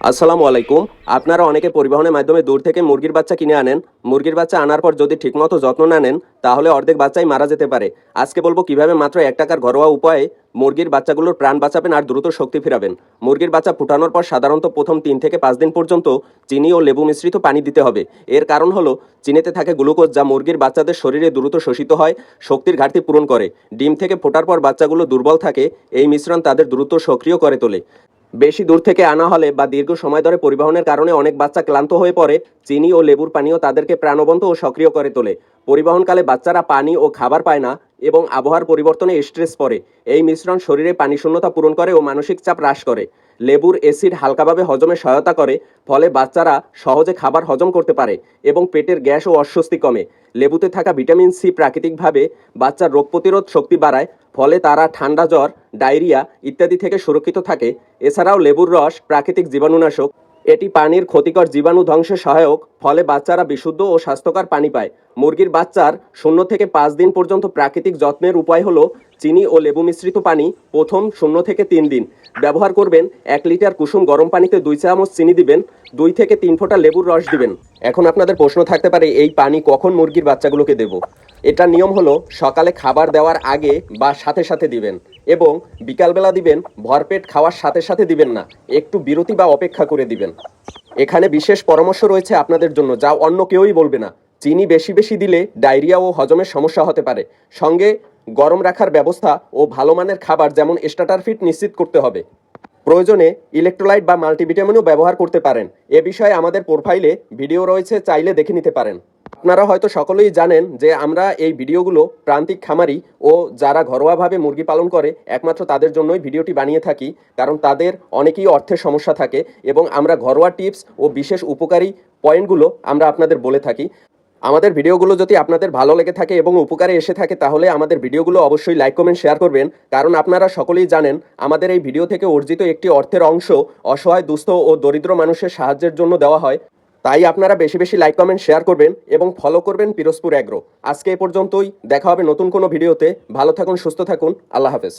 আসসালামু আলাইকুম। আপনারা অনেকে পরিবহনের মাধ্যমে দূর থেকে মুরগির বাচ্চা কিনে আনেন। মুরগির বাচ্চা আনার পর যদি ঠিকমতো যত্ন না নেন তাহলে অর্ধেক বাচ্চাই মারা যেতে পারে। আজকে বলবো কিভাবে মাত্র 1 টাকার ঘরোয়া উপায়ে মুরগির বাচ্চাগুলোর প্রাণ বাঁচাবেন আর দ্রুত শক্তি ফেরাবেন। মুরগির বাচ্চা ফুটানোর পর সাধারণত প্রথম 3 থেকে 5 দিন পর্যন্ত চিনি ও লেবু মিশ্রিত পানি দিতে হবে। এর কারণ হলো চিনিতে থাকে গ্লুকোজ, যা মুরগির বাচ্চাদের শরীরে দ্রুত শোষিত হয়, শক্তির ঘাটতি পূরণ করে। ডিম থেকে ফোটার পর বাচ্চাগুলো দুর্বল থাকে, এই মিশ্রণ তাদের দ্রুত সক্রিয় করে তোলে। বেশি দূর থেকে আনা হলে বা দীর্ঘ সময় ধরে পরিবহনের কারণে অনেক বাচ্চা ক্লান্ত হয়ে পড়ে। চিনি ও লেবুর পানীয় তাদেরকে প্রাণবন্ত ও সক্রিয় করে তোলে। পরিবহনকালে বাচ্চারা পানি ও খাবার পায় না এবং আবহাওয়ার পরিবর্তনে স্ট্রেস পড়ে। এই মিশ্রণ শরীরে পানি শূন্যতা পূরণ করে ও মানসিক চাপ হ্রাস করে। লেবুর অ্যাসিড হালকাভাবে হজমে সহায়তা করে, ফলে বাচ্চারা সহজে খাবার হজম করতে পারে এবং পেটের গ্যাস ও অস্বস্তি কমে। লেবুতে থাকা ভিটামিন সি প্রাকৃতিকভাবে বাচ্চার রোগ প্রতিরোধ শক্তি বাড়ায়, ফলে তারা ঠান্ডা, জ্বর, ডায়রিয়া ইত্যাদি থেকে সুরক্ষিত থাকে। এছাড়াও লেবুর রস প্রাকৃতিক জীবাণুনাশক, এটি পানির ক্ষতিকর জীবাণু ধ্বংসে সহায়ক, ফলে বাচ্চারা বিশুদ্ধ ও স্বাস্থ্যকর পানি পায়। মুরগির বাচ্চার 0 থেকে 5 দিন পর্যন্ত প্রাকৃতিক যত্নের উপায় হলো চিনি ও লেবু মিশ্রিত পানি প্রথম 0 থেকে 3 দিন ব্যবহার করবেন। 1 লিটার কুসুম গরম পানিতে 2 চামচ চিনি দিবেন, 2 থেকে 3 ফোঁটা লেবুর রস দিবেন। এখন আপনাদের প্রশ্ন থাকতে পারে, এই পানি কখন মুরগির বাচ্চাগুলোকে দেব? এটার নিয়ম হলো সকালে খাবার দেওয়ার আগে বা সাথে সাথে দিবেন এবং বিকালবেলা দিবেন। ভরপেট খাওয়ার সাথে সাথে দিবেন না, একটু বিরতি বা অপেক্ষা করে দিবেন। এখানে বিশেষ পরামর্শ রয়েছে আপনাদের জন্য, যা অন্য কেউই বলবে না। চিনি বেশি বেশি দিলে ডায়রিয়া ও হজমের সমস্যা হতে পারে। সঙ্গে গরম রাখার ব্যবস্থা ও ভালো মানের খাবার যেমন স্টার্টার ফিড নিশ্চিত করতে হবে। প্রয়োজনে ইলেকট্রোলাইট বা মাল্টিভিটামিনও ব্যবহার করতে পারেন। এ বিষয়ে আমাদের প্রোফাইলে ভিডিও রয়েছে, চাইলে দেখে নিতে পারেন। আপনারা হয়তো সকলেই জানেন যে আমরা এই ভিডিওগুলো প্রান্তিক খামারি ও যারা ঘরোয়াভাবে মুরগি পালন করে একমাত্র তাদের জন্যই ভিডিওটি বানিয়ে থাকি, কারণ তাদের অনেকেই অর্থের সমস্যা থাকে এবং আমরা ঘরোয়া টিপস ও বিশেষ উপকারী পয়েন্টগুলো আমরা আপনাদের বলে থাকি। আমাদের ভিডিওগুলো যদি আপনাদের ভালো লেগে থাকে এবং উপকারে এসে থাকে তাহলে আমাদের ভিডিওগুলো অবশ্যই লাইক, কমেন্ট, শেয়ার করবেন। কারণ আপনারা সকলেই জানেন আমাদের এই ভিডিও থেকে অর্জিত একটি অর্থের অংশ অসহায়, দুস্থ ও দরিদ্র মানুষের সাহায্যের জন্য দেওয়া হয়। তাই আপনারা বেশি বেশি লাইক, কমেন্ট, শেয়ার করবেন এবং ফলো করবেন পিরোজপুর অ্যাগ্রো। আজকে এ পর্যন্তই, দেখা হবে নতুন কোনো ভিডিওতে। ভালো থাকুন, সুস্থ থাকুন, আল্লাহ হাফেজ।